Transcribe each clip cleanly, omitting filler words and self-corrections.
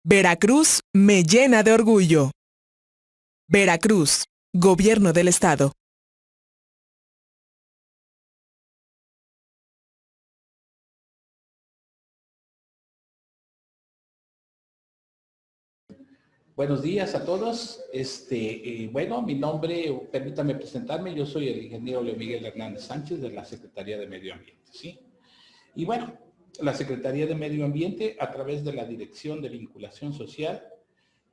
Veracruz me llena de orgullo. Veracruz, Gobierno del Estado. Buenos días a todos. Bueno, mi nombre, permítame presentarme, yo soy el ingeniero Leo Miguel Hernández Sánchez de la Secretaría de Medio Ambiente, ¿sí? Y bueno, la Secretaría de Medio Ambiente, a través de la Dirección de Vinculación Social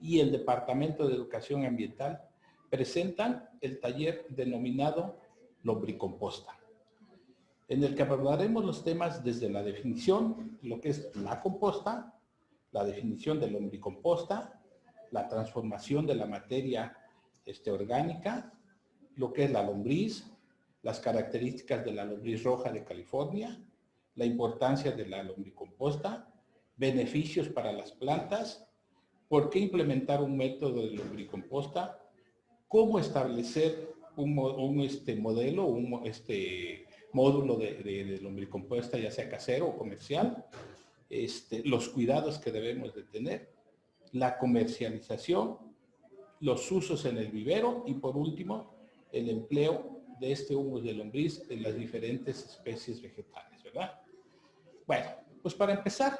y el Departamento de Educación Ambiental, presentan el taller denominado Lombricomposta, en el que abordaremos los temas desde la definición, lo que es la composta, la definición de lombricomposta, la transformación de la materia orgánica, lo que es la lombriz, las características de la lombriz roja de California, la importancia de la lombricomposta, beneficios para las plantas, por qué implementar un método de lombricomposta, cómo establecer un modelo, un módulo de lombricomposta, ya sea casero o comercial, los cuidados que debemos de tener, la comercialización, los usos en el vivero y por último, el empleo de este humus de lombriz en las diferentes especies vegetales, ¿verdad? Bueno, pues para empezar,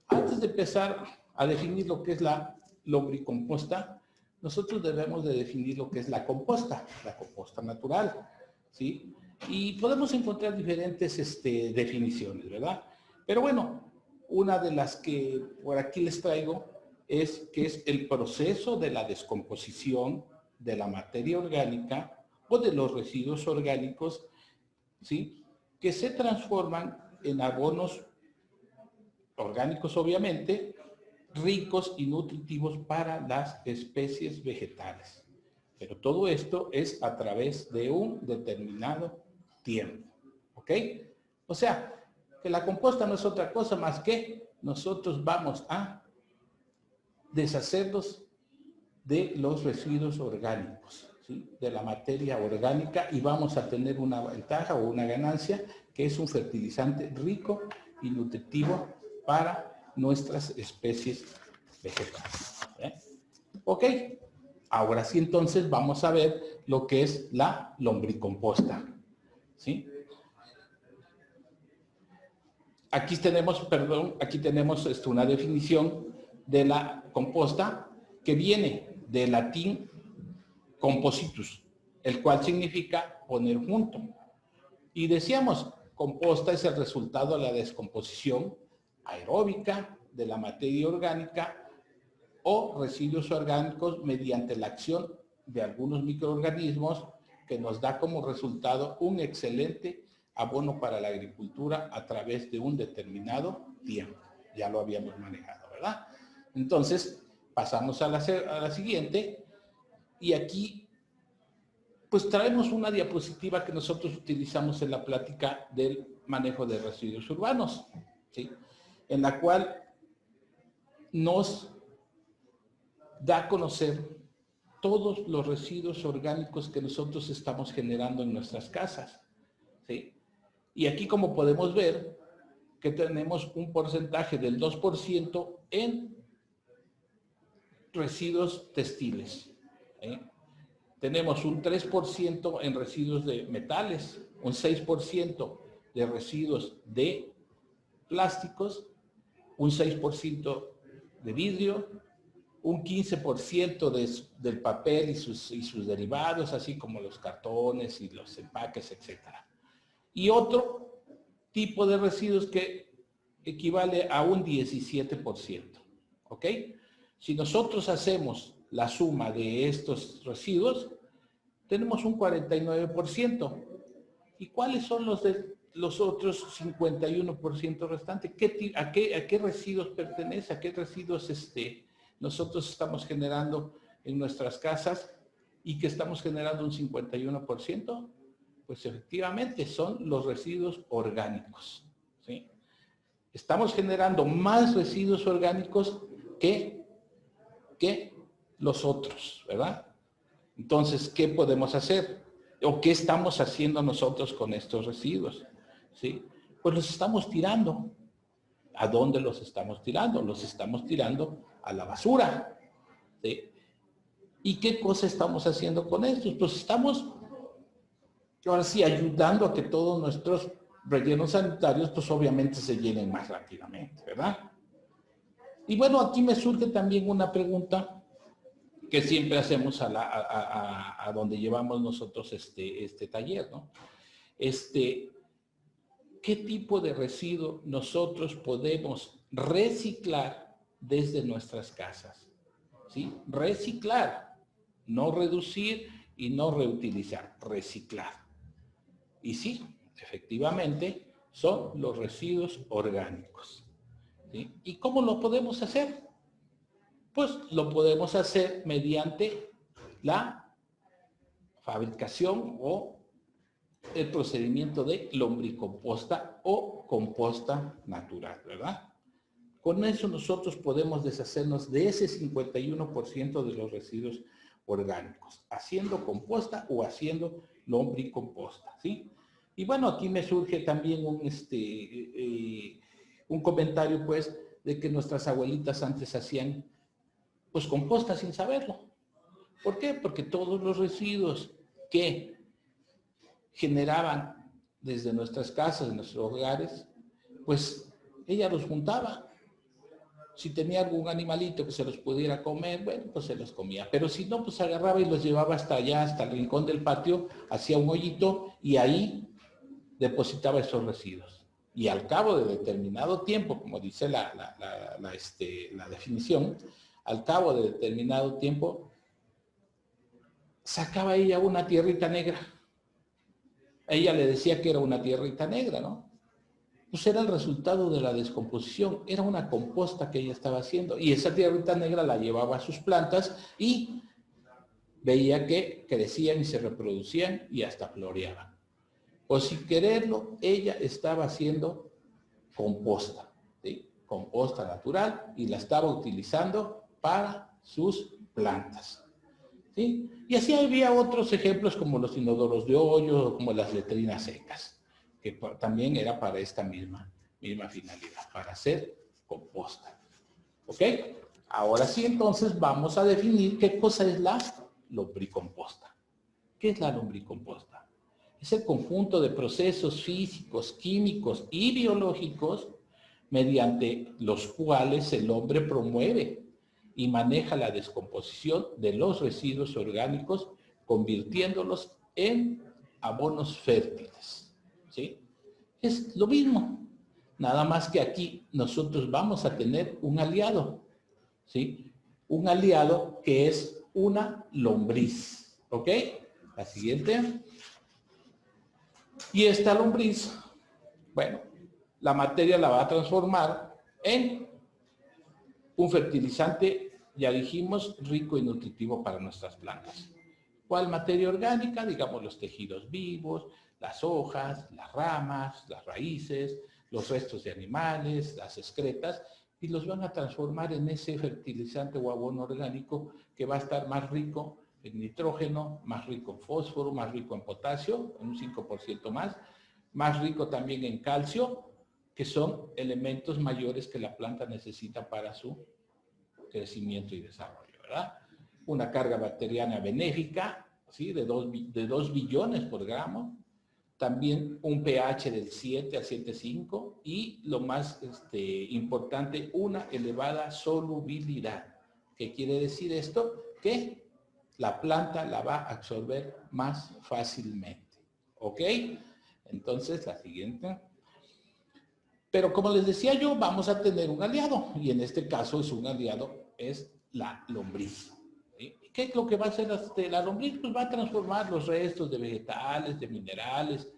antes de empezar a definir lo que es la lombricomposta, nosotros debemos de definir lo que es la composta natural, ¿sí? Y podemos encontrar diferentes definiciones, ¿verdad? Pero bueno, una de las que por aquí les traigo es que es el proceso de la descomposición de la materia orgánica o de los residuos orgánicos, ¿sí?, que se transforman en abonos orgánicos, obviamente, ricos y nutritivos para las especies vegetales. Pero todo esto es a través de un determinado tiempo, ¿ok? O sea, que la composta no es otra cosa más que nosotros vamos a deshacerlos de los residuos orgánicos, ¿sí?, de la materia orgánica, y vamos a tener una ventaja o una ganancia que es un fertilizante rico y nutritivo para nuestras especies vegetales. Ok, ahora sí, entonces vamos a ver lo que es la lombricomposta, ¿sí? Aquí tenemos una definición de la composta que viene del latín compositus, el cual significa poner junto. Y decíamos, composta es el resultado de la descomposición aeróbica de la materia orgánica o residuos orgánicos mediante la acción de algunos microorganismos, que nos da como resultado un excelente abono para la agricultura a través de un determinado tiempo. Ya lo habíamos manejado, ¿verdad? Entonces, pasamos a la siguiente, y aquí pues traemos una diapositiva que nosotros utilizamos en la plática del manejo de residuos urbanos, ¿sí?, en la cual nos da a conocer todos los residuos orgánicos que nosotros estamos generando en nuestras casas, ¿sí? Y aquí, como podemos ver, que tenemos un porcentaje del 2% en residuos textiles, ¿sí? Tenemos un 3% en residuos de metales, un 6% de residuos de plásticos, un 6% de vidrio, un 15% del papel y sus derivados, así como los cartones y los empaques, etc. Y otro tipo de residuos que equivale a un 17%, ¿ok? Si nosotros hacemos la suma de estos residuos, tenemos un 49%. ¿Y cuáles son los otros 51% restantes? ¿A qué residuos pertenece? ¿A qué residuos nosotros estamos generando en nuestras casas y que estamos generando un 51%? Pues efectivamente son los residuos orgánicos, ¿sí? Estamos generando más residuos orgánicos que los otros, ¿verdad? Entonces, ¿qué podemos hacer? ¿O qué estamos haciendo nosotros con estos residuos? ¿Sí? Pues los estamos tirando. ¿A dónde los estamos tirando? Los estamos tirando a la basura. ¿Sí? ¿Y qué cosa estamos haciendo con estos? Pues estamos, ahora sí, ayudando a que todos nuestros rellenos sanitarios, pues obviamente se llenen más rápidamente, ¿verdad? Y bueno, aquí me surge también una pregunta que siempre hacemos a donde llevamos nosotros este taller, ¿no? ¿Qué tipo de residuo nosotros podemos reciclar desde nuestras casas? ¿Sí? Reciclar, no reducir y no reutilizar, reciclar. Y sí, efectivamente, son los residuos orgánicos. ¿Sí? ¿Y cómo lo podemos hacer? Pues lo podemos hacer mediante la fabricación o el procedimiento de lombricomposta o composta natural, ¿verdad? Con eso nosotros podemos deshacernos de ese 51% de los residuos orgánicos, haciendo composta o haciendo lombricomposta, ¿sí? Y bueno, aquí me surge también un comentario, pues, de que nuestras abuelitas antes hacían, pues, composta sin saberlo. ¿Por qué? Porque todos los residuos que generaban desde nuestras casas, de nuestros hogares, pues ella los juntaba. Si tenía algún animalito que se los pudiera comer, bueno, pues se los comía. Pero si no, pues agarraba y los llevaba hasta allá, hasta el rincón del patio, hacía un hoyito y ahí depositaba esos residuos. Y al cabo de determinado tiempo, como dice la definición, al cabo de determinado tiempo, sacaba ella una tierrita negra. Ella le decía que era una tierrita negra, ¿no? Pues era el resultado de la descomposición, era una composta que ella estaba haciendo y esa tierrita negra la llevaba a sus plantas y veía que crecían y se reproducían y hasta floreaban. O sin quererlo, ella estaba haciendo composta, ¿sí? Composta natural y la estaba utilizando para sus plantas. ¿Sí? Y así había otros ejemplos como los inodoros de hoyo, como las letrinas secas, que también era para esta misma finalidad, para hacer composta. ¿Ok? Ahora sí, entonces vamos a definir qué cosa es la lombricomposta. ¿Qué es la lombricomposta? Es el conjunto de procesos físicos, químicos y biológicos mediante los cuales el hombre promueve y maneja la descomposición de los residuos orgánicos, convirtiéndolos en abonos fértiles. ¿Sí? Es lo mismo, nada más que aquí nosotros vamos a tener un aliado, ¿sí? Un aliado que es una lombriz, ¿ok? La siguiente. Y esta lombriz, bueno, la materia la va a transformar en un fertilizante, ya dijimos, rico y nutritivo para nuestras plantas. ¿Cuál materia orgánica? Digamos los tejidos vivos, las hojas, las ramas, las raíces, los restos de animales, las excretas, y los van a transformar en ese fertilizante o abono orgánico que va a estar más rico en nitrógeno, más rico en fósforo, más rico en potasio, un 5% más rico también en calcio, que son elementos mayores que la planta necesita para su crecimiento y desarrollo, ¿verdad? Una carga bacteriana benéfica, ¿sí? de 2 billones por gramo, también un pH del 7 a 7,5 y lo más importante, una elevada solubilidad. ¿Qué quiere decir esto? Que la planta la va a absorber más fácilmente, ¿ok? Entonces, la siguiente. Pero como les decía yo, vamos a tener un aliado, y en este caso es un aliado, es la lombriz. ¿Sí? ¿Qué es lo que va a hacer la lombriz? Pues va a transformar los restos de vegetales, de minerales,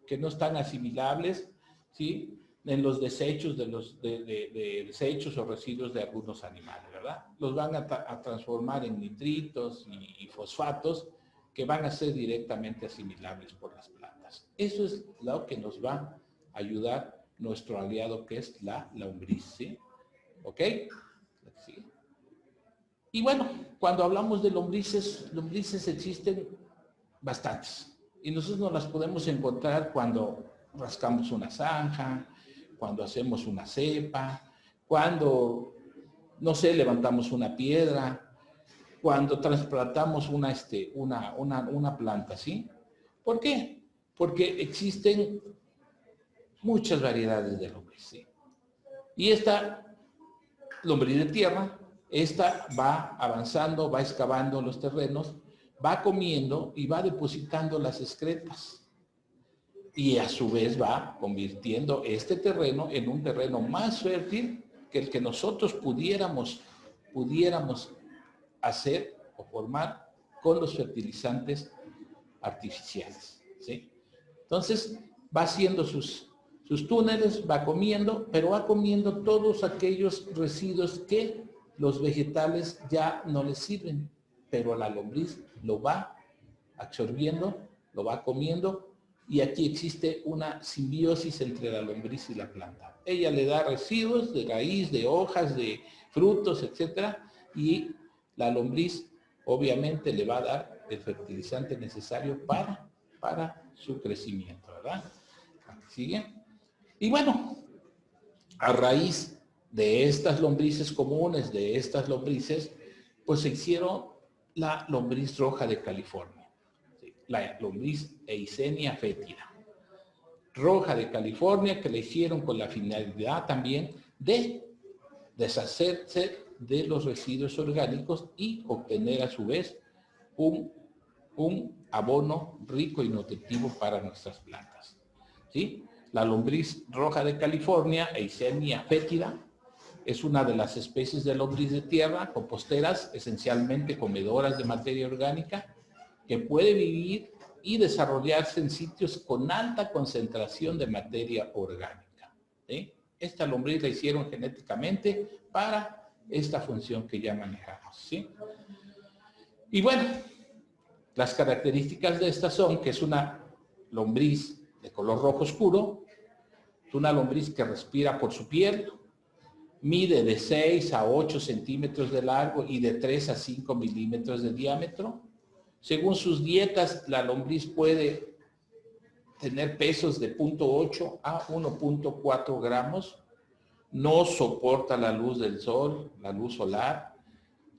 que no están asimilables, ¿sí? En los desechos de desechos o residuos de algunos animales, ¿verdad? Los van a transformar en nitritos y fosfatos que van a ser directamente asimilables por las plantas. Eso es lo que nos va a ayudar nuestro aliado, que es la lombriz, ¿sí? ¿Ok? ¿Sí? Y bueno, cuando hablamos de lombrices existen bastantes. Y nosotros nos las podemos encontrar cuando rascamos una zanja, cuando hacemos una cepa, cuando, no sé, levantamos una piedra, cuando trasplantamos una planta, ¿sí? ¿Por qué? Porque existen muchas variedades de lombriz, ¿sí? Y esta lombriz de tierra, esta va avanzando, va excavando los terrenos, va comiendo y va depositando las excretas. Y a su vez va convirtiendo este terreno en un terreno más fértil que el que nosotros pudiéramos hacer o formar con los fertilizantes artificiales, ¿sí? Entonces va haciendo sus túneles, va comiendo, pero va comiendo todos aquellos residuos que los vegetales ya no les sirven, pero la lombriz lo va absorbiendo, lo va comiendo, y aquí existe una simbiosis entre la lombriz y la planta. Ella le da residuos de raíz, de hojas, de frutos, etcétera, y la lombriz obviamente le va a dar el fertilizante necesario para su crecimiento, ¿verdad? Aquí sigue. Y bueno, a raíz de estas lombrices comunes, de estas lombrices, pues se hicieron la lombriz roja de California, ¿sí? La lombriz Eisenia fétida roja de California, que le hicieron con la finalidad también de deshacerse de los residuos orgánicos y obtener a su vez un abono rico y nutritivo para nuestras plantas, ¿sí? La lombriz roja de California, Eisenia fétida, es una de las especies de lombriz de tierra, composteras, esencialmente comedoras de materia orgánica, que puede vivir y desarrollarse en sitios con alta concentración de materia orgánica, ¿sí? Esta lombriz la hicieron genéticamente para esta función que ya manejamos, ¿sí? Y bueno, las características de esta son que es una lombriz de color rojo oscuro, es una lombriz que respira por su piel, mide de 6 a 8 centímetros de largo y de 3 a 5 milímetros de diámetro. Según sus dietas, la lombriz puede tener pesos de 0.8 a 1.4 gramos. No soporta la luz del sol, la luz solar,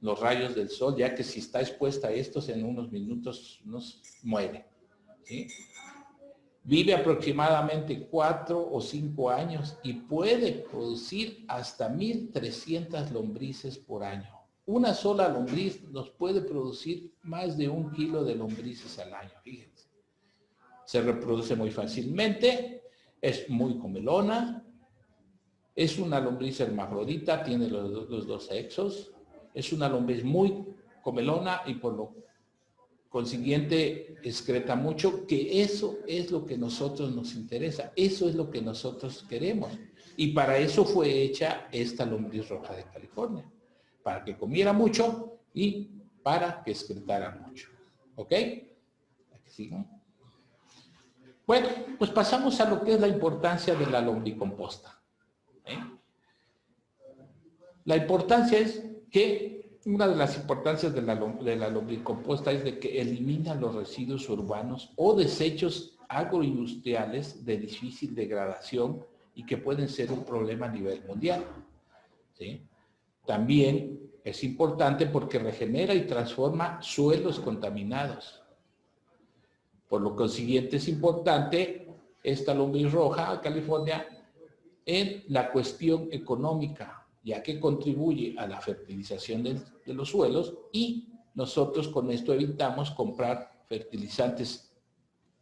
los rayos del sol, ya que si está expuesta a estos en unos minutos nos muere, ¿sí? Vive aproximadamente 4 o 5 años y puede producir hasta 1.300 lombrices por año. Una sola lombriz nos puede producir más de 1 kilo de lombrices al año, fíjense. Se reproduce muy fácilmente, es muy comelona, es una lombriz hermafrodita, tiene los dos sexos, es una lombriz muy comelona y por lo consiguiente excreta mucho, que eso es lo que a nosotros nos interesa, eso es lo que nosotros queremos. Y para eso fue hecha esta lombriz roja de California, para que comiera mucho y para que excretara mucho. ¿Ok? Aquí sigo. Bueno, pues pasamos a lo que es la importancia de la lombricomposta. La importancia es que una de las importancias de la lombricomposta es de que elimina los residuos urbanos o desechos agroindustriales de difícil degradación y que pueden ser un problema a nivel mundial, ¿sí? También es importante porque regenera y transforma suelos contaminados. Por lo consiguiente es importante esta lombriz roja, California, en la cuestión económica, ya que contribuye a la fertilización de los suelos y nosotros con esto evitamos comprar fertilizantes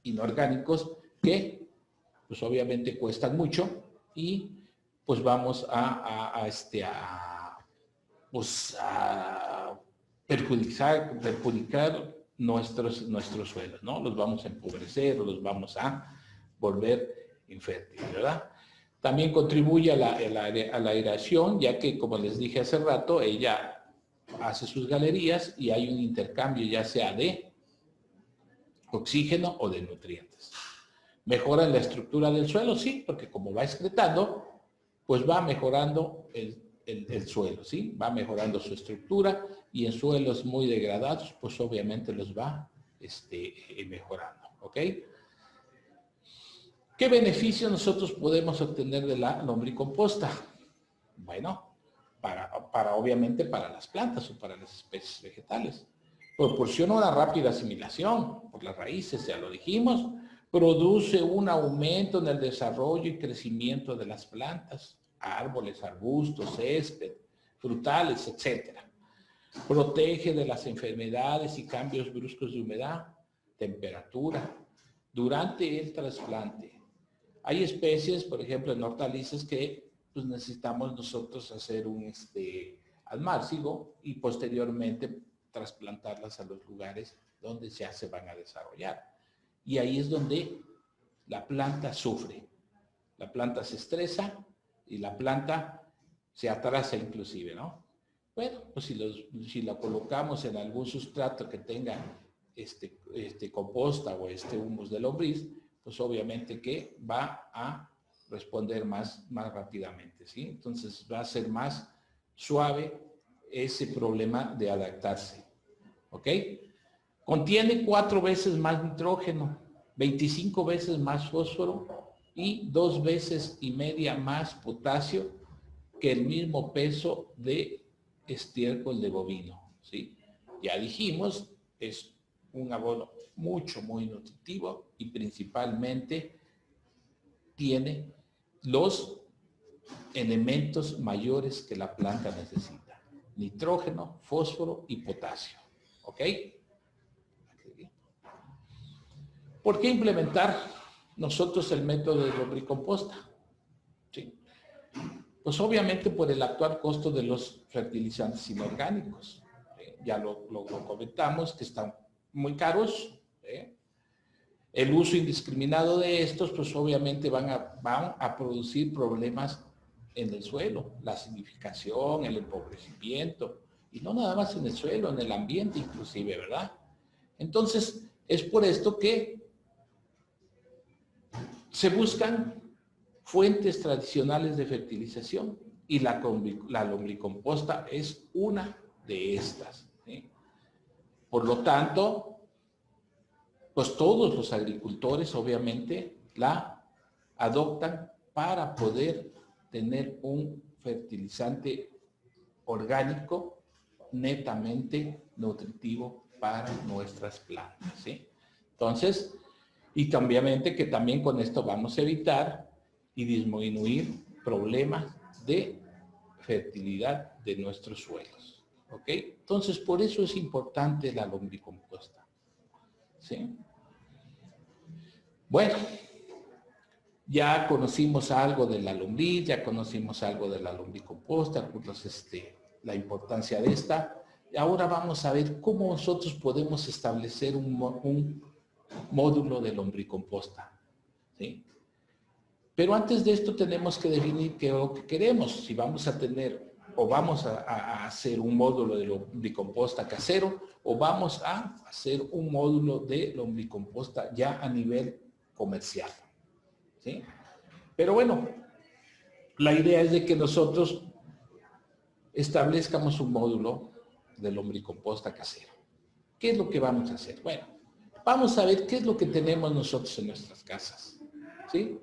inorgánicos que pues obviamente cuestan mucho y pues vamos a perjudicar nuestros suelos, ¿no? Los vamos a empobrecer o los vamos a volver infértiles, ¿verdad? También contribuye a la aireación, ya que, como les dije hace rato, ella hace sus galerías y hay un intercambio ya sea de oxígeno o de nutrientes. ¿Mejora la estructura del suelo? Sí, porque como va excretando, pues va mejorando el suelo, ¿sí? Va mejorando su estructura y en suelos muy degradados, pues obviamente los va mejorando, ¿ok? ¿Qué beneficios nosotros podemos obtener de la lombricomposta? Bueno, obviamente para las plantas o para las especies vegetales. Proporciona una rápida asimilación por las raíces, ya lo dijimos. Produce un aumento en el desarrollo y crecimiento de las plantas, árboles, arbustos, césped, frutales, etc. Protege de las enfermedades y cambios bruscos de humedad, temperatura, durante el trasplante. Hay especies, por ejemplo, en hortalizas que pues, necesitamos nosotros hacer un almácigo y posteriormente trasplantarlas a los lugares donde ya se van a desarrollar. Y ahí es donde la planta sufre. La planta se estresa y la planta se atrasa inclusive, ¿no? Bueno, pues si la colocamos en algún sustrato que tenga composta o humus de lombriz, pues obviamente que va a responder más rápidamente, ¿sí? Entonces va a ser más suave ese problema de adaptarse, ¿ok? Contiene 4 veces más nitrógeno, 25 veces más fósforo y 2,5 veces más potasio que el mismo peso de estiércol de bovino, ¿sí? Ya dijimos, es un abono muy nutritivo y principalmente tiene los elementos mayores que la planta necesita: nitrógeno, fósforo y potasio, ¿ok? ¿Por qué implementar nosotros el método de lombricomposta? ¿Sí? Pues obviamente por el actual costo de los fertilizantes inorgánicos. Ya lo comentamos, que están muy caros. El uso indiscriminado de estos, pues obviamente van a producir problemas en el suelo, la acidificación, el empobrecimiento, y no nada más en el suelo, en el ambiente inclusive, ¿verdad? Entonces, es por esto que se buscan fuentes tradicionales de fertilización y la lombricomposta es una de estas, ¿sí? Por lo tanto, pues todos los agricultores obviamente la adoptan para poder tener un fertilizante orgánico netamente nutritivo para nuestras plantas, ¿sí? Entonces, y obviamente que también con esto vamos a evitar y disminuir problemas de fertilidad de nuestros suelos, ¿ok? Entonces, por eso es importante la lombricomposta, ¿sí? Bueno, ya conocimos algo de la lombriz, ya conocimos algo de la lombricomposta, pues, la importancia de esta. Ahora vamos a ver cómo nosotros podemos establecer un módulo de lombricomposta, ¿sí? Pero antes de esto tenemos que definir qué es lo que queremos. Si vamos a tener o vamos a hacer un módulo de lombricomposta casero o vamos a hacer un módulo de lombricomposta ya a nivel comercial, ¿sí? Pero bueno, la idea es de que nosotros establezcamos un módulo de lombricomposta casero. ¿Qué es lo que vamos a hacer? Bueno, vamos a ver qué es lo que tenemos nosotros en nuestras casas, ¿sí?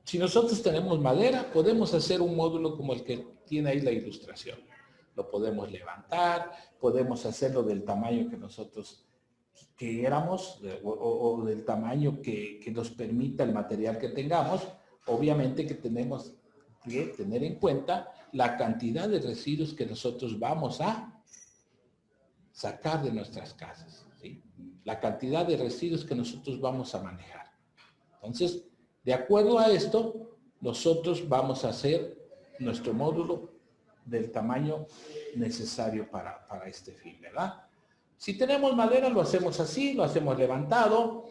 Si nosotros tenemos madera, podemos hacer un módulo como el que tiene ahí la ilustración. Lo podemos levantar, podemos hacerlo del tamaño que nosotros queramos o del tamaño que nos permita el material que tengamos. Obviamente que tenemos que tener en cuenta la cantidad de residuos que nosotros vamos a sacar de nuestras casas, ¿sí? La cantidad de residuos que nosotros vamos a manejar. Entonces, de acuerdo a esto, nosotros vamos a hacer nuestro módulo del tamaño necesario para este fin, ¿verdad? Si tenemos madera, lo hacemos así, lo hacemos levantado,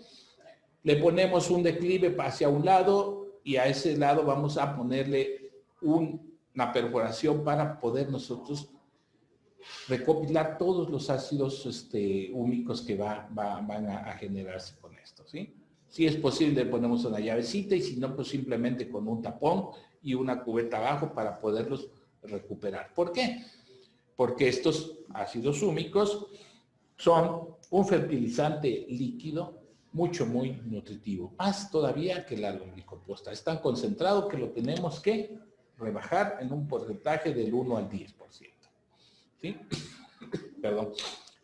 le ponemos un declive hacia un lado y a ese lado vamos a ponerle una perforación para poder nosotros recopilar todos los ácidos húmicos que van a generarse con esto, ¿sí? Si es posible, le ponemos una llavecita y si no, pues simplemente con un tapón y una cubeta abajo para poderlos recuperar. ¿Por qué? Porque estos ácidos húmicos son un fertilizante líquido muy nutritivo. Más todavía que la lombricomposta. Es tan concentrado que lo tenemos que rebajar en un porcentaje del 1 al 10%. ¿Sí? Perdón.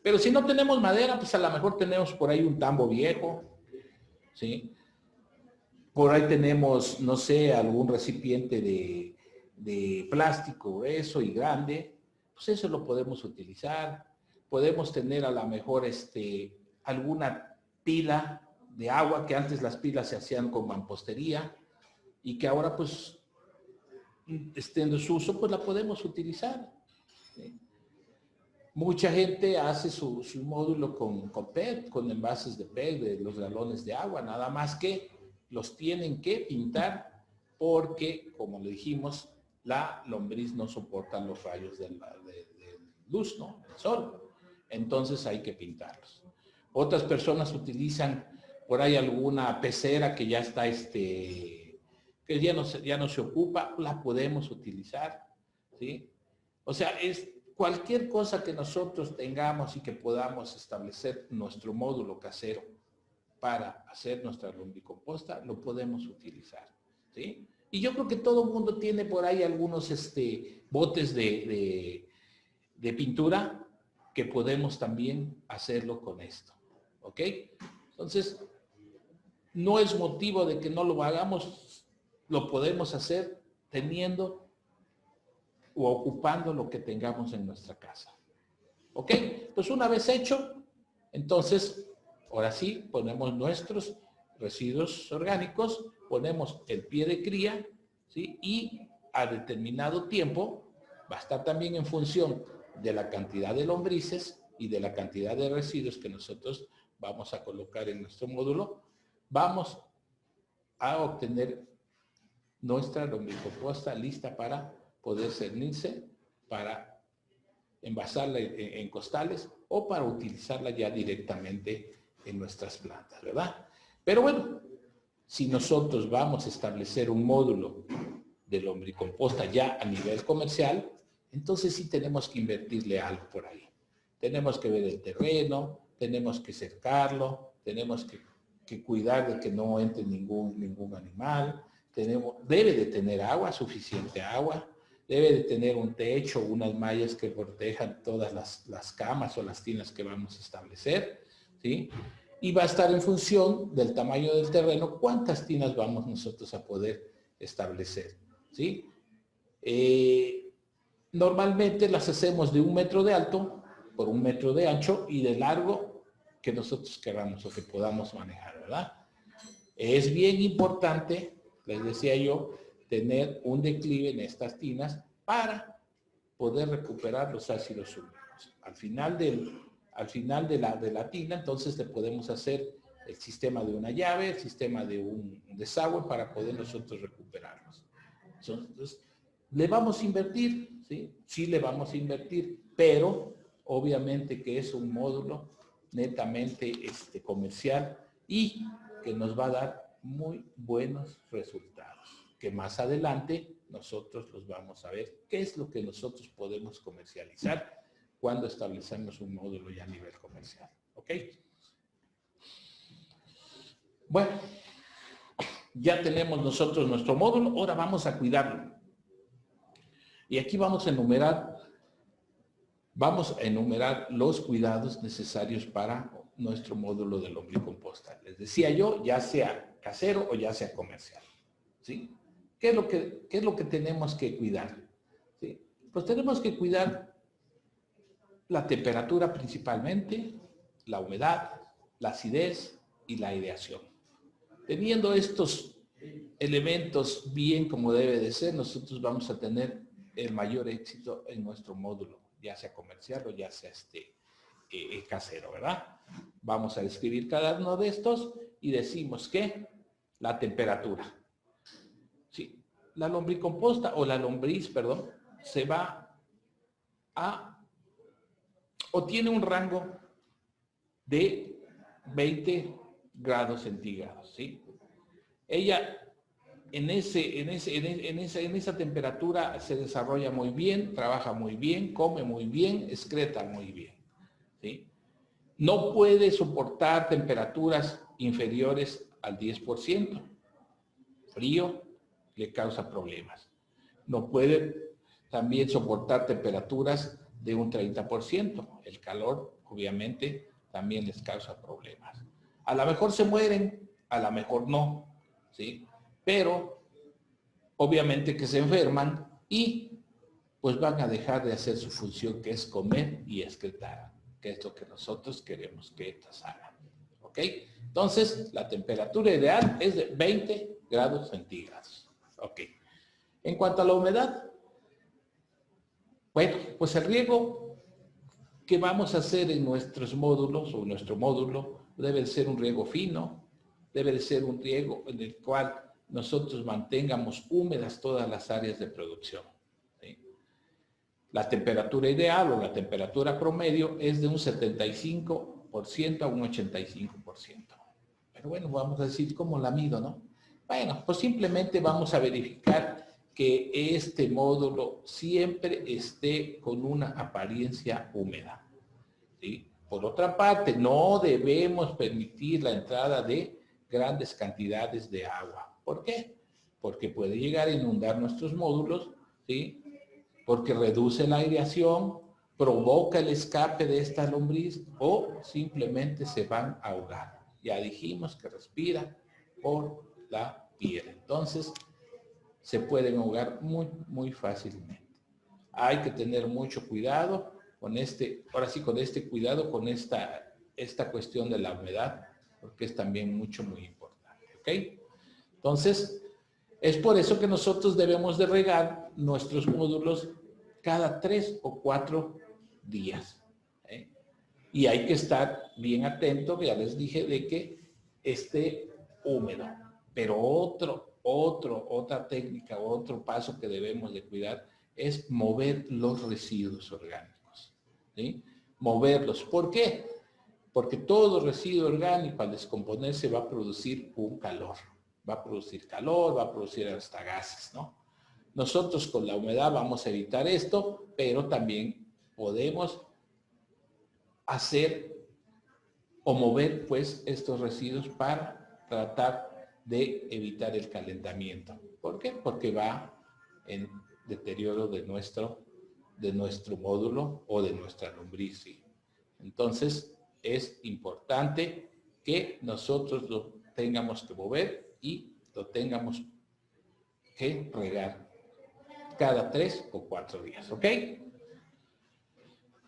Pero si no tenemos madera, pues a lo mejor tenemos por ahí un tambo viejo, ¿sí? Por ahí tenemos, no sé, algún recipiente de plástico grueso y grande, pues eso lo podemos utilizar. Podemos tener a lo mejor alguna pila de agua, que antes las pilas se hacían con mampostería y que ahora pues en desuso, pues la podemos utilizar. ¿Sí? Mucha gente hace su módulo con PET, con envases de PET, de los galones de agua, nada más que los tienen que pintar porque, como le dijimos, la lombriz no soporta los rayos de luz, ¿no? El sol. Entonces hay que pintarlos. Otras personas utilizan por ahí alguna pecera que ya está, que ya no se ocupa, la podemos utilizar, ¿sí? O sea, es cualquier cosa que nosotros tengamos y que podamos establecer nuestro módulo casero para hacer nuestra lombricomposta, lo podemos utilizar, ¿sí? Y yo creo que todo el mundo tiene por ahí algunos botes de pintura que podemos también hacerlo con esto, ¿ok? Entonces, no es motivo de que no lo hagamos, lo podemos hacer teniendo o ocupando lo que tengamos en nuestra casa. ¿Ok? Pues una vez hecho, entonces, ahora sí, ponemos nuestros residuos orgánicos, ponemos el pie de cría, ¿sí? Y a determinado tiempo, va a estar también en función de la cantidad de lombrices y de la cantidad de residuos que nosotros vamos a colocar en nuestro módulo, vamos a obtener nuestra lombricomposta lista para poder cernirse, para envasarla en costales o para utilizarla ya directamente en nuestras plantas, ¿verdad? Pero bueno, si nosotros vamos a establecer un módulo de lombricomposta ya a nivel comercial, entonces sí tenemos que invertirle algo por ahí. Tenemos que ver el terreno, tenemos que cercarlo, tenemos que cuidar de que no entre ningún animal, debe de tener agua, suficiente agua, debe de tener un techo, unas mallas que protejan todas las camas o las tinas que vamos a establecer, ¿sí? Y va a estar en función del tamaño del terreno, cuántas tinas vamos nosotros a poder establecer, ¿sí? Normalmente las hacemos de 1 metro de alto por 1 metro de ancho y de largo que nosotros queramos o que podamos manejar, ¿verdad? Es bien importante, les decía yo, tener un declive en estas tinas para poder recuperar los ácidos húmedos. Al final de la tina, entonces le podemos hacer el sistema de una llave, el sistema de un desagüe para poder nosotros recuperarlos. Entonces, le vamos a invertir, ¿sí? Sí le vamos a invertir, pero obviamente que es un módulo netamente comercial y que nos va a dar muy buenos resultados, que más adelante nosotros los vamos a ver qué es lo que nosotros podemos comercializar cuando establecemos un módulo ya a nivel comercial. ¿Ok? Bueno, ya tenemos nosotros nuestro módulo, ahora vamos a cuidarlo. Y aquí vamos a enumerar los cuidados necesarios para nuestro módulo de lombricomposta. Les decía yo, ya sea casero o ya sea comercial, ¿sí? ¿Qué es lo que tenemos que cuidar? ¿Sí? Pues tenemos que cuidar la temperatura principalmente, la humedad, la acidez y la aireación. Teniendo estos elementos bien como debe de ser, nosotros vamos a tener el mayor éxito en nuestro módulo, ya sea comercial o ya sea casero, ¿verdad? Vamos a describir cada uno de estos y decimos que la temperatura. Sí, la lombricomposta o la lombriz, perdón, se va o tiene un rango de 20 grados centígrados, ¿sí? Ella en esa temperatura se desarrolla muy bien, trabaja muy bien, come muy bien, excreta muy bien, ¿sí? No puede soportar temperaturas inferiores al 10%. Frío le causa problemas. No puede también soportar temperaturas de un 30%. El calor, obviamente, también les causa problemas. A lo mejor se mueren, a lo mejor no, ¿sí? Pero, obviamente que se enferman y pues van a dejar de hacer su función, que es comer y excretar, que es lo que nosotros queremos que estas hagan. ¿Ok? Entonces, la temperatura ideal es de 20 grados centígrados. Ok. En cuanto a la humedad, bueno, pues el riego que vamos a hacer en nuestros módulos o nuestro módulo debe ser un riego fino, debe de ser un riego en el cual nosotros mantengamos húmedas todas las áreas de producción. ¿Sí? La temperatura ideal o la temperatura promedio es de un 75% a un 85%. Pero bueno, vamos a decir cómo la mido, ¿no? Bueno, pues simplemente vamos a verificar que este módulo siempre esté con una apariencia húmeda. ¿Sí? Por otra parte, no debemos permitir la entrada de grandes cantidades de agua. ¿Por qué? Porque puede llegar a inundar nuestros módulos, ¿sí? Porque reduce la aireación, provoca el escape de esta lombriz o simplemente se van a ahogar. Ya dijimos que respira por la piel. Entonces, se pueden ahogar muy, muy fácilmente. Hay que tener mucho cuidado con ahora sí, con este cuidado, con esta cuestión de la humedad, porque es también muy importante. ¿Ok? Entonces, es por eso que nosotros debemos de regar nuestros módulos cada 3 o 4 días. ¿Eh? Y hay que estar bien atento, ya les dije, de que esté húmedo. Pero otra técnica, otro paso que debemos de cuidar es mover los residuos orgánicos. ¿Sí? Moverlos. ¿Por qué? Porque todo residuo orgánico al descomponerse va a producir un calor. Va a producir calor, va a producir hasta gases, ¿no? Nosotros con la humedad vamos a evitar esto, pero también podemos hacer o mover pues estos residuos para tratar de evitar el calentamiento. ¿Por qué? Porque va en deterioro de nuestro módulo o de nuestra lombriz. ¿Sí? Entonces es importante que nosotros lo tengamos que mover y lo tengamos que regar cada 3 o 4 días. ¿Ok?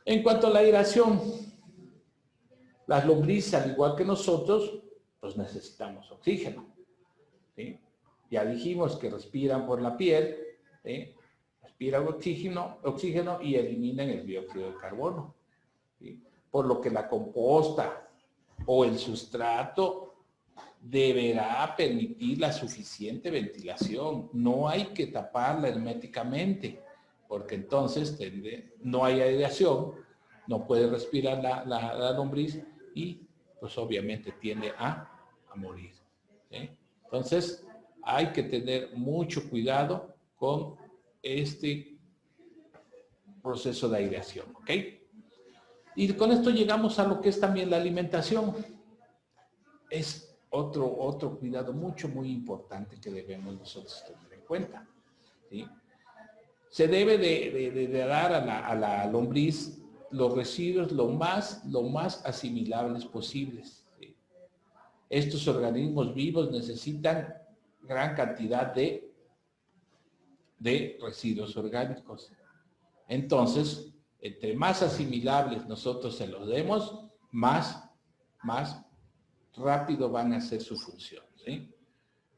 En cuanto a la aireación, las lombrices, al igual que nosotros, pues necesitamos oxígeno. ¿Sí? Ya dijimos que respiran por la piel, ¿sí? Respiran oxígeno y eliminan el dióxido de carbono. ¿Sí? Por lo que la composta o el sustrato deberá permitir la suficiente ventilación. No hay que taparla herméticamente, porque entonces no hay aireación, no puede respirar la lombriz y pues obviamente tiende a morir. ¿Sí? Entonces hay que tener mucho cuidado con este proceso de aireación. ¿Ok? Y con esto llegamos a lo que es también la alimentación. Es otro cuidado muy importante que debemos nosotros tener en cuenta. ¿Sí? Se debe de dar a la lombriz los residuos lo más asimilables posibles. ¿Sí? Estos organismos vivos necesitan gran cantidad de residuos orgánicos. Entonces, entre más asimilables nosotros se los demos, más rápido van a hacer su función. ¿Sí?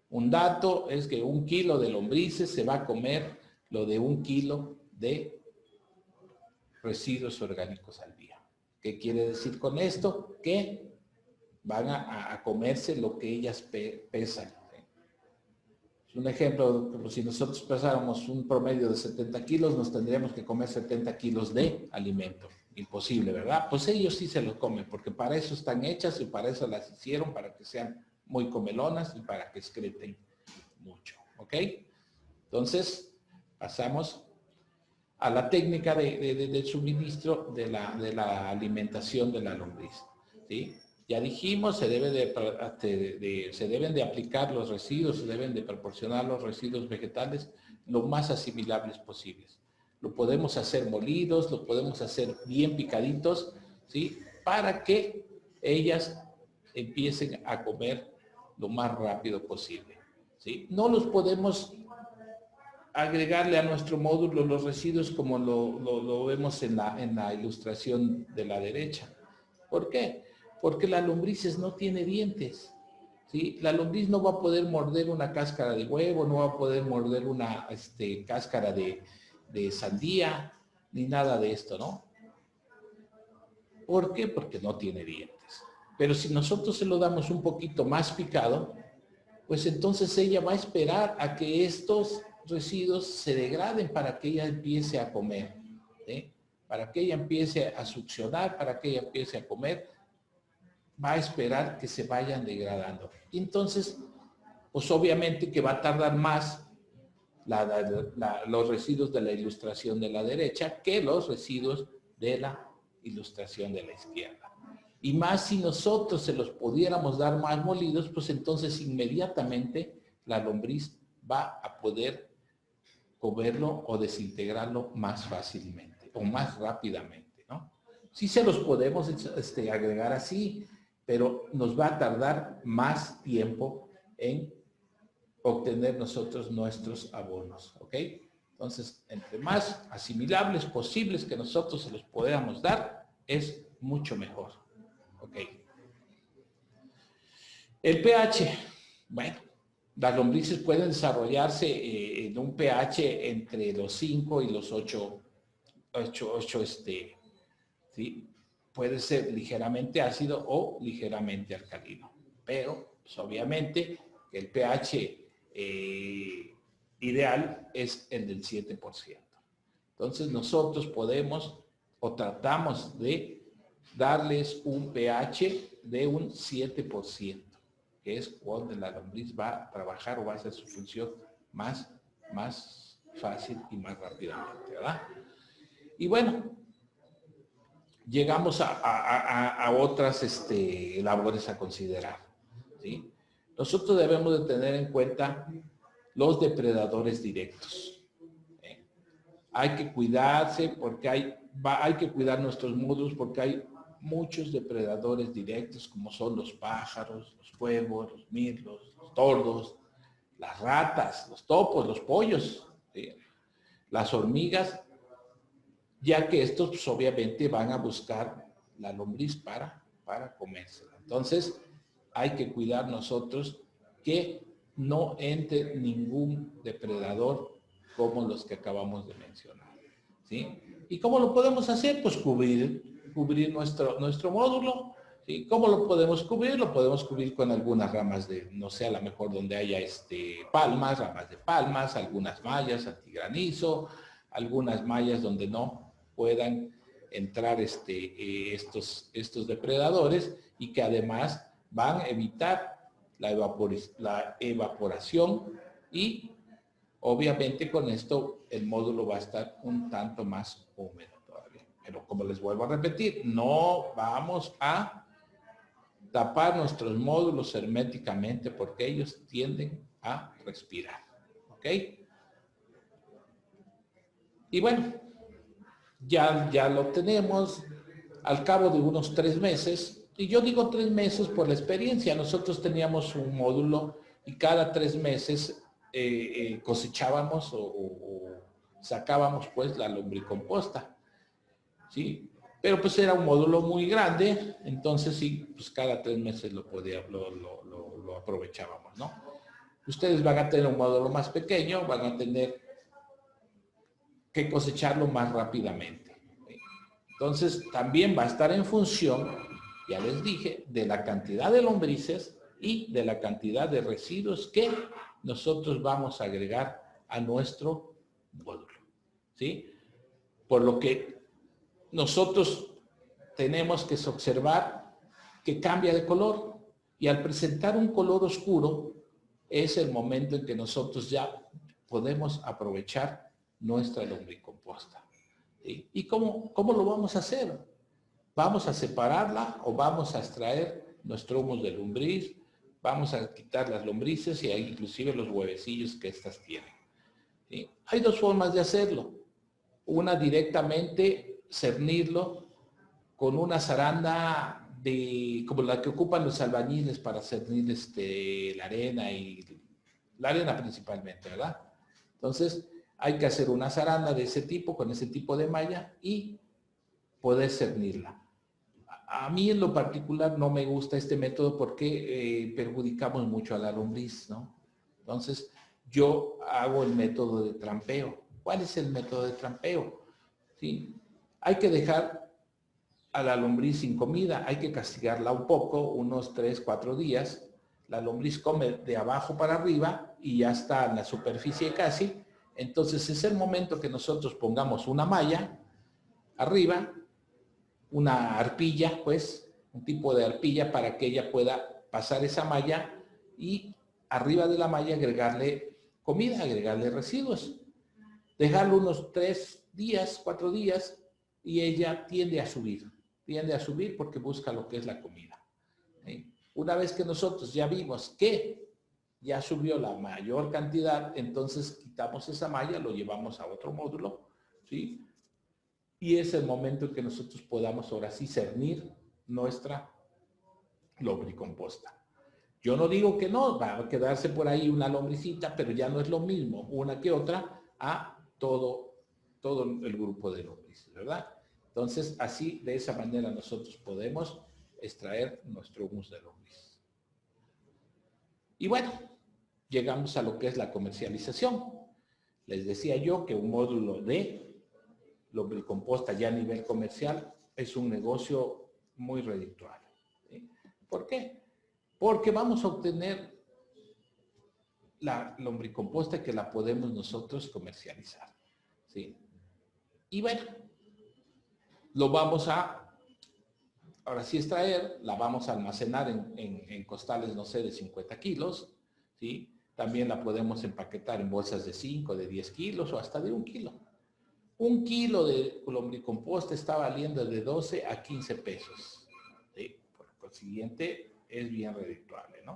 Un dato es que 1 kilo de lombrices se va a comer lo de 1 kilo de residuos orgánicos al día. ¿Qué quiere decir con esto? Que van a comerse lo que ellas pesan. ¿Sí? Es un ejemplo, como si nosotros pesáramos un promedio de 70 kilos, nos tendríamos que comer 70 kilos de alimento. Imposible, ¿verdad? Pues ellos sí se lo comen, porque para eso están hechas y para eso las hicieron, para que sean muy comelonas y para que excreten mucho. ¿Ok? Entonces, pasamos a la técnica del suministro de la alimentación de la lombriz. ¿Sí? Ya dijimos, se deben de aplicar los residuos, se deben de proporcionar los residuos vegetales lo más asimilables posibles. Lo podemos hacer molidos, lo podemos hacer bien picaditos, ¿sí? Para que ellas empiecen a comer lo más rápido posible, ¿sí? No los podemos agregarle a nuestro módulo los residuos como lo vemos en la ilustración de la derecha. ¿Por qué? Porque la lombrices no tiene dientes, ¿sí? La lombriz no va a poder morder una cáscara de huevo, no va a poder morder una cáscara de sandía, ni nada de esto, ¿no? ¿Por qué? Porque no tiene dientes. Pero si nosotros se lo damos un poquito más picado, pues entonces ella va a esperar a que estos residuos se degraden para que ella empiece a comer, ¿sí? Para que ella empiece a succionar, para que ella empiece a comer, va a esperar que se vayan degradando. Y entonces, pues obviamente que va a tardar más los residuos de la ilustración de la derecha que los residuos de la ilustración de la izquierda. Y más si nosotros se los pudiéramos dar más molidos, pues entonces inmediatamente la lombriz va a poder comerlo o desintegrarlo más fácilmente o más rápidamente, ¿no? Sí se los podemos agregar así, pero nos va a tardar más tiempo en obtener nosotros nuestros abonos, ¿ok? Entonces, entre más asimilables posibles que nosotros se los podamos dar, es mucho mejor, ¿ok? El pH, bueno, las lombrices pueden desarrollarse en un pH entre los 5 y los 8, ¿sí? Puede ser ligeramente ácido o ligeramente alcalino, pero pues, obviamente el pH ideal es el del 7%. Entonces nosotros podemos o tratamos de darles un pH de un 7%, que es donde la lombriz va a trabajar o va a hacer su función más fácil y más rápidamente, ¿verdad? Y bueno, llegamos a otras labores a considerar, ¿sí? Nosotros debemos de tener en cuenta los depredadores directos. Hay que cuidarse porque hay que cuidar nuestros módulos porque hay muchos depredadores directos como son los pájaros, los cuervos, los mirlos, los tordos, las ratas, los topos, los pollos, ¿sí? Las hormigas, ya que estos pues, obviamente van a buscar la lombriz para comérsela. Entonces, hay que cuidar nosotros que no entre ningún depredador como los que acabamos de mencionar, ¿sí? ¿Y cómo lo podemos hacer? Pues cubrir nuestro módulo, ¿sí? ¿Cómo lo podemos cubrir? Lo podemos cubrir con algunas ramas de, no sé, a lo mejor donde haya palmas, ramas de palmas, algunas mallas antigranizo, algunas mallas donde no puedan entrar estos depredadores y que además van a evitar la evaporación y obviamente con esto el módulo va a estar un tanto más húmedo todavía. Pero como les vuelvo a repetir, no vamos a tapar nuestros módulos herméticamente porque ellos tienden a respirar. ¿Ok? Y bueno, ya lo tenemos al cabo de unos 3 meses. Y yo digo 3 meses por la experiencia. Nosotros teníamos un módulo y cada 3 meses cosechábamos o sacábamos pues la lombricomposta, ¿sí? Pero pues era un módulo muy grande, entonces sí, pues cada 3 meses lo aprovechábamos, ¿no? Ustedes van a tener un módulo más pequeño, van a tener que cosecharlo más rápidamente, ¿sí? Entonces también va a estar en función, ya les dije, de la cantidad de lombrices y de la cantidad de residuos que nosotros vamos a agregar a nuestro módulo, ¿sí? Por lo que nosotros tenemos que observar que cambia de color y al presentar un color oscuro es el momento en que nosotros ya podemos aprovechar nuestra lombricomposta, ¿sí? ¿Y cómo lo vamos a hacer? ¿Vamos a separarla o vamos a extraer nuestro humus de lombriz, vamos a quitar las lombrices y inclusive los huevecillos que estas tienen. ¿Sí? Hay dos formas de hacerlo. Una, directamente cernirlo con una zaranda como la que ocupan los albañiles para cernir la arena, y la arena principalmente, ¿verdad? Entonces, hay que hacer una zaranda de ese tipo, con ese tipo de malla, y poder cernirla. A mí en lo particular no me gusta este método porque perjudicamos mucho a la lombriz, ¿no? Entonces, yo hago el método de trampeo. ¿Cuál es el método de trampeo? ¿Sí? Hay que dejar a la lombriz sin comida, hay que castigarla un poco, unos 3, 4 días. La lombriz come de abajo para arriba y ya está en la superficie casi. Entonces es el momento que nosotros pongamos una malla arriba, una arpilla, pues, un tipo de arpilla para que ella pueda pasar esa malla y arriba de la malla agregarle comida, agregarle residuos. Dejarlo unos 3 días, 4 días y ella tiende a subir porque busca lo que es la comida. ¿Sí? Una vez que nosotros ya vimos que ya subió la mayor cantidad, entonces quitamos esa malla, lo llevamos a otro módulo, ¿sí? Y es el momento en que nosotros podamos ahora sí cernir nuestra lombricomposta. Yo no digo que no, va a quedarse por ahí una lombricita, pero ya no es lo mismo una que otra a todo el grupo de lombrices, ¿verdad? Entonces, así, de esa manera nosotros podemos extraer nuestro humus de lombriz. Y bueno, llegamos a lo que es la comercialización. Les decía yo que un módulo de lombricomposta ya a nivel comercial es un negocio muy redituable. ¿Sí? ¿Por qué? Porque vamos a obtener la lombricomposta que la podemos nosotros comercializar. ¿Sí? Y bueno, lo vamos a, ahora sí extraer, la vamos a almacenar en costales, no sé, de 50 kilos, ¿sí? También la podemos empaquetar en bolsas de 5, de 10 kilos o hasta de 1 kilo. 1 kilo de lombricomposta está valiendo de 12 a 15 pesos. ¿Sí? Por consiguiente, es bien redituable, ¿no?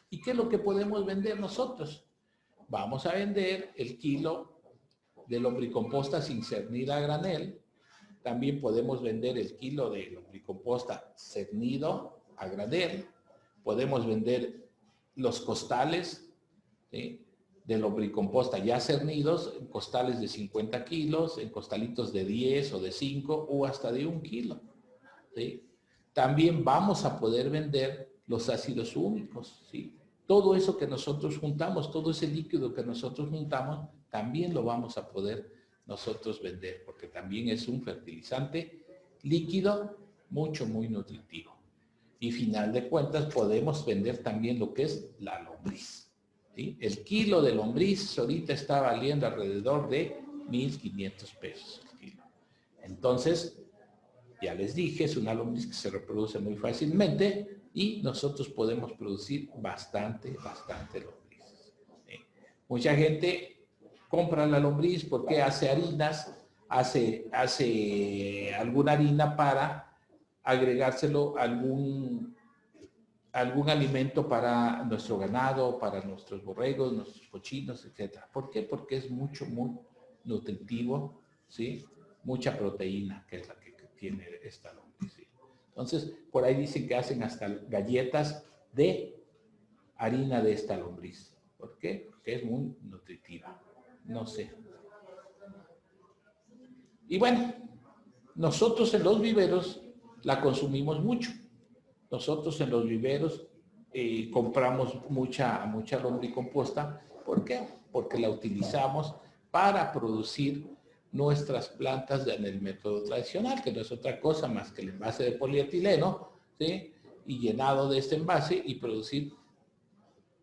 ¿Y qué es lo que podemos vender nosotros? Vamos a vender el kilo de lombricomposta sin cernir a granel. También podemos vender el kilo de lombricomposta cernido a granel. Podemos vender los costales, ¿sí?, de lombricomposta ya cernidos, en costales de 50 kilos, en costalitos de 10 o de 5 o hasta de 1 kilo. ¿Sí? También vamos a poder vender los ácidos húmicos. ¿Sí? Todo eso que nosotros juntamos, todo ese líquido que nosotros juntamos, también lo vamos a poder nosotros vender, porque también es un fertilizante líquido muy nutritivo. Y final de cuentas podemos vender también lo que es la lombriz. ¿Sí? El kilo de lombriz ahorita está valiendo alrededor de 1,500 pesos el kilo. Entonces, ya les dije, es una lombriz que se reproduce muy fácilmente y nosotros podemos producir bastante lombrices. ¿Sí? Mucha gente compra la lombriz porque hace harinas, hace alguna harina para agregárselo a algún alimento para nuestro ganado, para nuestros borregos, nuestros cochinos, etc. ¿Por qué? Porque es muy nutritivo, ¿sí? Mucha proteína, que es la que tiene esta lombriz. ¿Sí? Entonces, por ahí dicen que hacen hasta galletas de harina de esta lombriz. ¿Por qué? Porque es muy nutritiva. No sé. Y bueno, nosotros en los viveros la consumimos mucho. Nosotros en los viveros compramos mucha lombricomposta. ¿Por qué? Porque la utilizamos para producir nuestras plantas en el método tradicional, que no es otra cosa más que el envase de polietileno, ¿sí? Y llenado de este envase y producir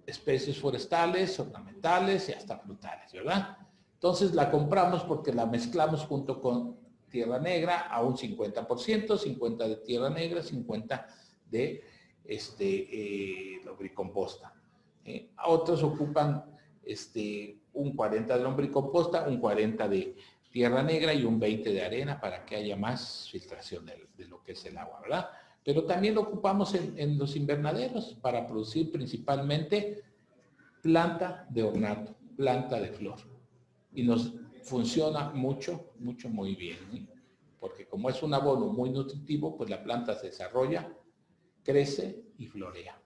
especies forestales, ornamentales y hasta frutales, ¿verdad? Entonces la compramos porque la mezclamos junto con tierra negra a un 50%, 50 de tierra negra, 50 de lombricomposta. Otros ocupan un 40 de lombricomposta, un 40 de tierra negra y un 20 de arena para que haya más filtración de lo que es el agua, ¿verdad? pero también lo ocupamos en los invernaderos para producir principalmente planta de ornato, planta de flor. Y nos funciona mucho, mucho, muy bien, ¿sí? Porque como es un abono muy nutritivo, pues la planta se desarrolla, crece y florea.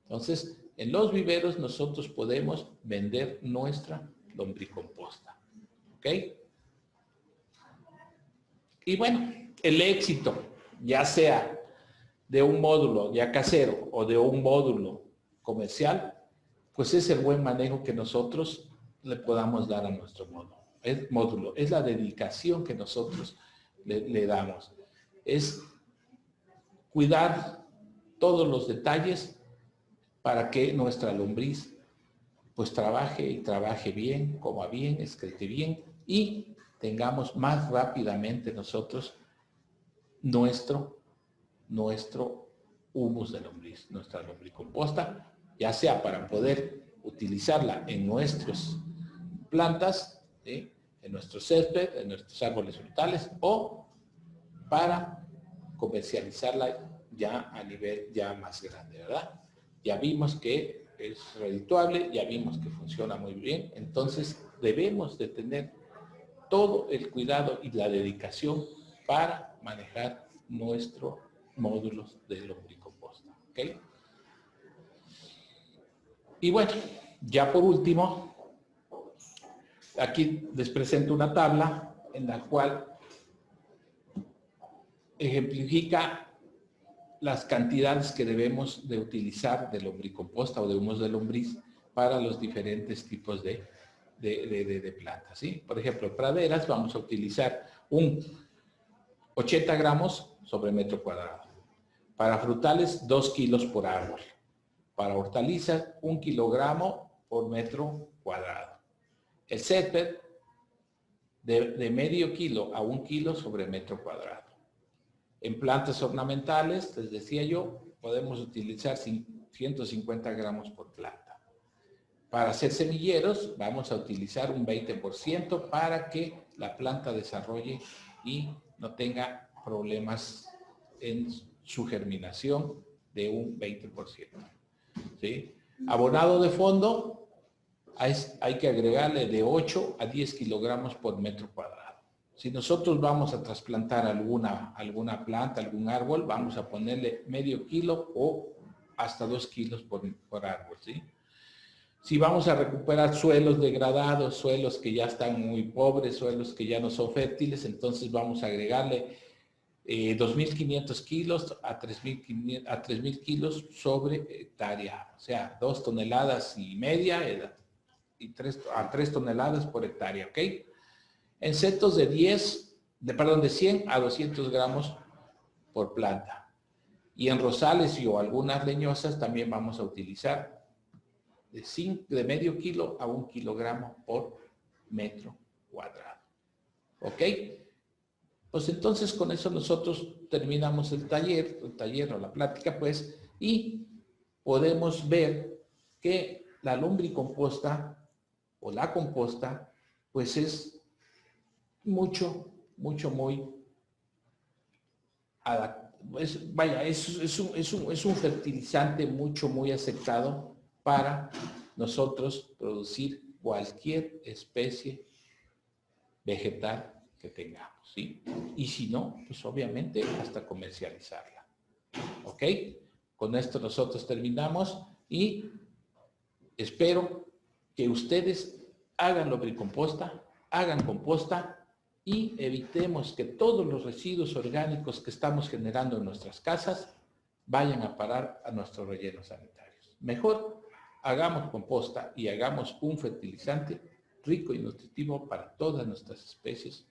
Entonces, en los viveros nosotros podemos vender nuestra lombricomposta. ¿Ok? Y bueno, el éxito, ya sea de un módulo ya casero o de un módulo comercial, pues es el buen manejo que nosotros le podamos dar a nuestro módulo. Es la dedicación que nosotros le damos. Es cuidar todos los detalles para que nuestra lombriz pues trabaje y trabaje bien, coma bien, excrete bien y tengamos más rápidamente nosotros nuestro humus de lombriz, nuestra lombricomposta, ya sea para poder utilizarla en nuestras plantas, ¿sí? En nuestro césped, en nuestros árboles frutales o para comercializarla ya a nivel ya más grande, ¿verdad? Ya vimos que es redituable, ya vimos que funciona muy bien, entonces debemos de tener todo el cuidado y la dedicación para manejar nuestros módulos de lombricomposta, ¿ok? Y bueno, ya por último, aquí les presento una tabla en la cual ejemplifica las cantidades que debemos de utilizar de lombricomposta o de humus de lombriz para los diferentes tipos de plantas, ¿sí? Por ejemplo, praderas vamos a utilizar un 80 gramos sobre metro cuadrado. Para frutales, 2 kilos por árbol. Para hortalizas, 1 kilogramo por metro cuadrado. El césped, de medio kilo a 1 kilo sobre metro cuadrado. En plantas ornamentales, les decía yo, podemos utilizar 150 gramos por planta. Para hacer semilleros, vamos a utilizar un 20% para que la planta desarrolle y no tenga problemas en su germinación de un 20%. ¿Sí? Abonado de fondo, hay que agregarle de 8 a 10 kilogramos por metro cuadrado. Si nosotros vamos a trasplantar alguna planta, algún árbol, vamos a ponerle medio kilo o hasta 2 kilos por árbol, ¿sí? Si vamos a recuperar suelos degradados, suelos que ya están muy pobres, suelos que ya no son fértiles, entonces vamos a agregarle 2.500 kilos a 3.000 kilos sobre hectárea, o sea, 2,5 toneladas y 3 toneladas por hectárea, ¿ok? En setos de 100 a 200 gramos por planta. Y en rosales o algunas leñosas también vamos a utilizar de medio kilo a 1 kilogramo por metro cuadrado. ¿Ok? Pues entonces con eso nosotros terminamos el taller o la plática, pues, y podemos ver que la lombricomposta o la composta, pues es muy adaptable. Es un fertilizante muy aceptado para nosotros producir cualquier especie vegetal que tengamos, ¿sí? Y si no, pues obviamente hasta comercializarla. ¿Ok? Con esto nosotros terminamos y espero que ustedes hagan lombricomposta, hagan composta y evitemos que todos los residuos orgánicos que estamos generando en nuestras casas vayan a parar a nuestros rellenos sanitarios. Mejor hagamos composta y hagamos un fertilizante rico y nutritivo para todas nuestras especies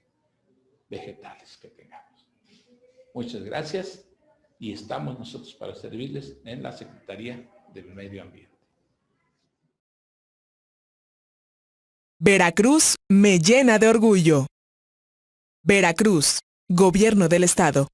vegetales que tengamos. Muchas gracias y estamos nosotros para servirles en la Secretaría del Medio Ambiente. Veracruz me llena de orgullo. Veracruz, Gobierno del Estado.